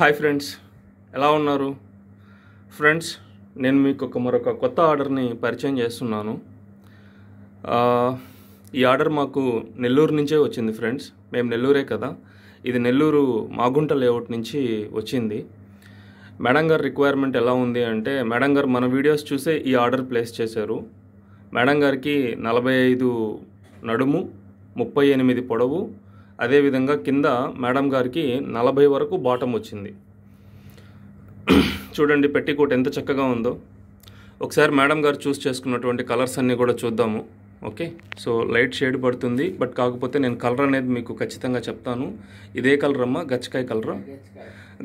Hi friends, ఎలా ఉన్నారు friends? నేను మీకు మరొక కొత్త ఆర్డర్ని పరిచయం చేస్తున్నాను. ఈ ఆర్డర్ మాకు నెల్లూరు నుంచే వచ్చింది ఫ్రెండ్స్. మేము నెల్లూరే కదా, ఇది నెల్లూరు మాగుంట లేఅవుట్ నుంచి వచ్చింది. మేడం గారు రిక్వైర్మెంట్ ఎలా ఉంది అంటే, మేడం గారు మన వీడియోస్ చూసే ఈ ఆర్డర్ ప్లేస్ చేశారు. మేడం గారికి 45 నడుము, 38 పొడవు, అదేవిధంగా కింద మేడం గారికి 40 వరకు బాటమ్ వచ్చింది. చూడండి పెట్టికోట్ ఎంత చక్కగా ఉందో. ఒకసారి మేడం గారు చూస్ చేసుకున్నటువంటి కలర్స్ అన్నీ కూడా చూద్దాము. ఓకే, సో లైట్ షేడ్ పడుతుంది, బట్ కాకపోతే నేను కలర్ అనేది మీకు ఖచ్చితంగా చెప్తాను. ఇదే కలర్ అమ్మా, గచ్చకాయ కలరు.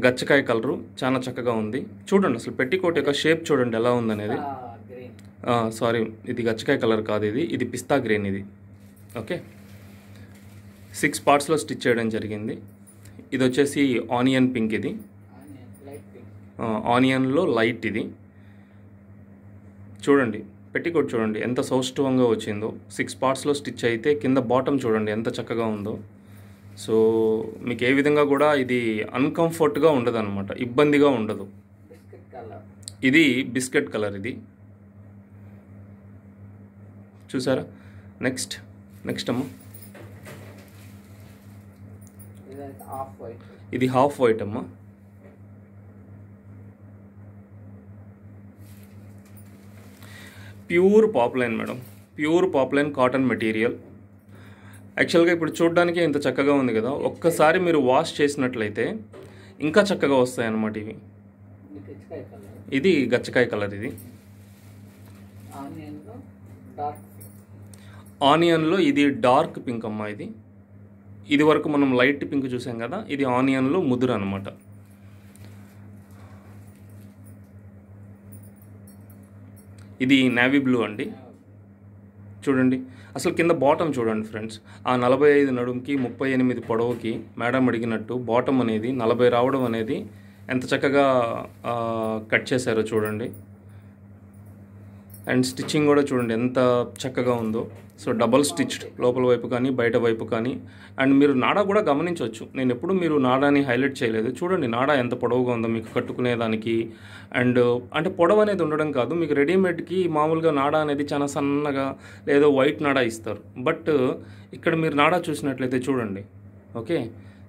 గచ్చకాయ కలరు చాలా చక్కగా ఉంది. చూడండి అసలు పెట్టికోట్ యొక్క షేప్ చూడండి ఎలా ఉందనేది. సారీ, ఇది గచ్చకాయ కలర్ కాదు, ఇది పిస్తా గ్రీన్. ఇది ఓకే, 6 పార్ట్స్లో స్టిచ్ చేయడం జరిగింది. ఇది వచ్చేసి ఆనియన్ పింక్. ఇది ఆనియన్లో లైట్. ఇది చూడండి పెట్టికోట్ చూడండి ఎంత సౌష్ఠవంగా వచ్చిందో. 6 పార్ట్స్లో స్టిచ్ అయితే కింద బాటమ్ చూడండి ఎంత చక్కగా ఉందో. సో మీకు ఏ విధంగా కూడా ఇది అన్కంఫర్ట్గా ఉండదు అనమాట, ఇబ్బందిగా ఉండదు. ఇది బిస్కెట్ కలర్. ఇది చూసారా? నెక్స్ట్ అమ్మ, ఇది హాఫ్ వైట్ అమ్మ. Pure poplin madam, pure poplin cotton material. యాక్చువల్గా ఇప్పుడు చూడడానికి ఇంత చక్కగా ఉంది కదా, ఒక్కసారి మీరు వాష్ చేసినట్లయితే ఇంకా చక్కగా వస్తాయి అన్నమాట ఇవి. ఇది గచ్చకాయ కలర్. ఇది ఆనియన్లో ఇది డార్క్ పింక్ అమ్మ. ఇది వరకు మనం లైట్ పింక్ చూసాం కదా, ఇది ఆనియన్లో ముదురు అనమాట. ఇది నేవీ బ్లూ అండి. చూడండి అసలు కింద బాటమ్ చూడండి ఫ్రెండ్స్. ఆ 45 నడుముకి 38 పొడవుకి మేడం అడిగినట్టు బాటమ్ అనేది 40 రావడం అనేది ఎంత చక్కగా కట్ చేశారో చూడండి. అండ్ స్టిచ్చింగ్ కూడా చూడండి ఎంత చక్కగా ఉందో. సో డబల్ స్టిచ్డ్ లోపల వైపు కానీ బయట వైపు కానీ. అండ్ మీరు నాడా కూడా గమనించవచ్చు, నేను ఎప్పుడు మీరు నాడాని హైలైట్ చేయలేదు. చూడండి నాడా ఎంత పొడవుగా ఉందో మీకు కట్టుకునేదానికి. అండ్ అంటే పొడవు అనేది ఉండడం కాదు, మీకు రెడీమేడ్కి మామూలుగా నాడా అనేది చాలా సన్నగా లేదో వైట్ నాడా ఇస్తారు. బట్ ఇక్కడ మీరు నాడా చూసినట్లయితే చూడండి. ఓకే,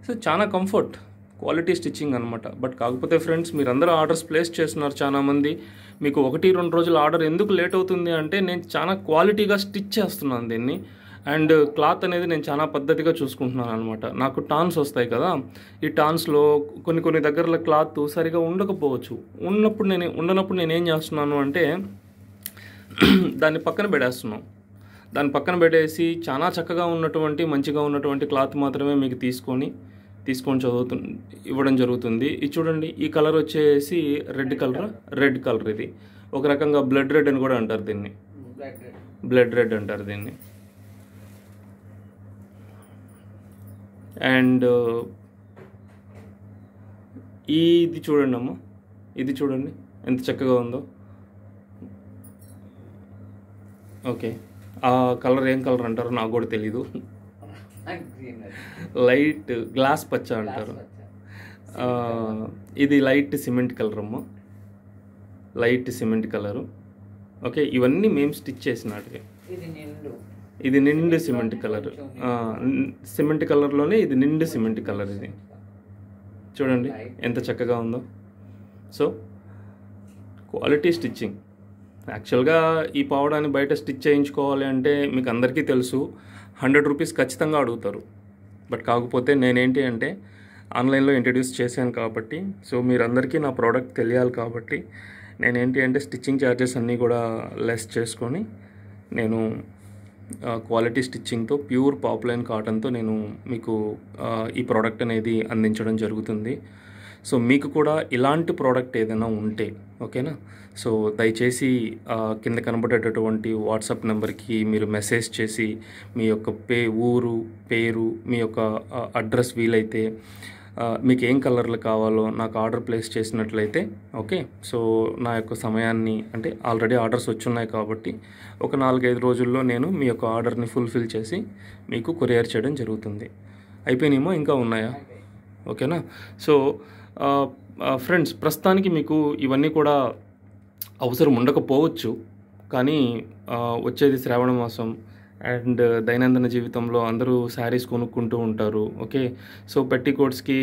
సో చాలా కంఫర్ట్, క్వాలిటీ స్టిచ్చింగ్ అనమాట. బట్ కాకపోతే ఫ్రెండ్స్, మీరు అందరూ ఆర్డర్స్ ప్లేస్ చేస్తున్నారు చాలామంది. మీకు 1-2 రోజులు ఆర్డర్ ఎందుకు లేట్ అవుతుంది అంటే, నేను చాలా క్వాలిటీగా స్టిచ్ చేస్తున్నాను దీన్ని. అండ్ క్లాత్ అనేది నేను చాలా పద్ధతిగా చూసుకుంటున్నాను అనమాట. నాకు టాన్స్ వస్తాయి కదా, ఈ టాన్స్లో కొన్ని దగ్గరలో క్లాత్ సరిగా ఉండకపోవచ్చు. ఉండనప్పుడు నేను ఏం చేస్తున్నాను అంటే దాన్ని పక్కన పెట్టేస్తున్నాను. దాన్ని పక్కన పెట్టేసి చాలా చక్కగా ఉన్నటువంటి మంచిగా ఉన్నటువంటి క్లాత్ మాత్రమే మీకు తీసుకొని ఇవ్వడం జరుగుతుంది. ఇది చూడండి, ఈ కలర్ వచ్చేసి రెడ్ కలర్. ఇది ఒక రకంగా బ్లడ్ రెడ్ అని కూడా అంటారు దీన్ని, బ్లడ్ రెడ్ అంటారు దీన్ని. అండ్ ఇది చూడండి అమ్మ, ఇది చూడండి ఎంత చక్కగా ఉందో. ఓకే, ఆ కలర్ ఏం కలర్ అంటారో నాకు కూడా తెలీదు. లైట్ గ్లాస్ పచ్చ అంటారు. ఇది లైట్ సిమెంట్ కలర్ అమ్మ, లైట్ సిమెంట్ కలరు. ఓకే, ఇవన్నీ మేము స్టిచ్ చేసినట్టుగా. ఇది నిండు సిమెంట్ కలర్, సిమెంట్ కలర్లోనే ఇది నిండు సిమెంట్ కలర్. ఇది చూడండి ఎంత చక్కగా ఉందో. So quality stitching. యాక్చువల్గా ఈ పావడాన్ని బయట స్టిచ్ చేయించుకోవాలి అంటే మీకు అందరికీ తెలుసు, 100 రూపీస్ ఖచ్చితంగా అడుగుతారు. బట్ కాకపోతే నేనేంటి అంటే ఆన్లైన్లో ఇంట్రడ్యూస్ చేశాను కాబట్టి, సో మీరందరికీ నా ప్రోడక్ట్ తెలియాలి కాబట్టి నేనేంటి అంటే స్టిచ్చింగ్ ఛార్జెస్ అన్నీ కూడా లెస్ చేసుకొని నేను క్వాలిటీ స్టిచ్చింగ్తో ప్యూర్ పాప్లైన్ కాటన్తో నేను మీకు ఈ ప్రోడక్ట్ అనేది అందించడం జరుగుతుంది. సో మీకు కూడా ఇలాంటి ప్రోడక్ట్ ఏదైనా ఉంటే ఓకేనా, సో దయచేసి కింద కనబడేటటువంటి వాట్సాప్ నెంబర్కి మీరు మెసేజ్ చేసి మీ యొక్క ఊరు పేరు, మీ యొక్క అడ్రస్ వీలైతే మీకు ఏం కలర్లు కావాలో నాకు ఆర్డర్ ప్లేస్ చేసినట్లయితే ఓకే. సో నా యొక్క సమయాన్ని అంటే ఆల్రెడీ ఆర్డర్స్ వచ్చున్నాయి కాబట్టి ఒక 4-5 రోజుల్లో నేను మీ యొక్క ఆర్డర్ని ఫుల్ఫిల్ చేసి మీకు కొరియర్ చేయడం జరుగుతుంది. అయిపోయినాయేమో ఇంకా ఉన్నాయా? ఓకేనా. సో ఫ్రెండ్స్, ప్రస్తుతానికి మీకు ఇవన్నీ కూడా అవసరం ఉండకపోవచ్చు, కానీ వచ్చేది శ్రావణ మాసం అండ్ దైనందిన జీవితంలో అందరూ శారీస్ కొనుక్కుంటూ ఉంటారు. ఓకే, సో పెట్టికోట్స్కి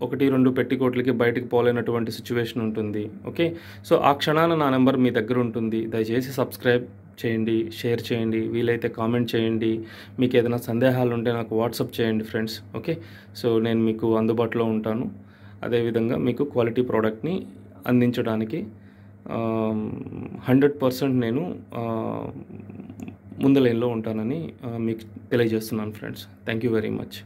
1-2 పెట్టికోట్లకి బయటకు పోలేనటువంటి సిచ్యువేషన్ ఉంటుంది. ఓకే, సో ఆ క్షణాన నా నెంబర్ మీ దగ్గర ఉంటుంది. దయచేసి సబ్స్క్రైబ్ చేయండి, షేర్ చేయండి, వీలైతే కామెంట్ చేయండి. మీకు ఏదైనా సందేహాలు ఉంటే నాకు వాట్సాప్ చేయండి ఫ్రెండ్స్. ఓకే, సో నేను మీకు అందుబాటులో ఉంటాను. అదేవిధంగా మీకు క్వాలిటీ ప్రోడక్ట్ని అందించడానికి 100% నేను ముందు లైన్లో ఉంటానని మీకు తెలియజేస్తున్నాను friends. Thank you very much.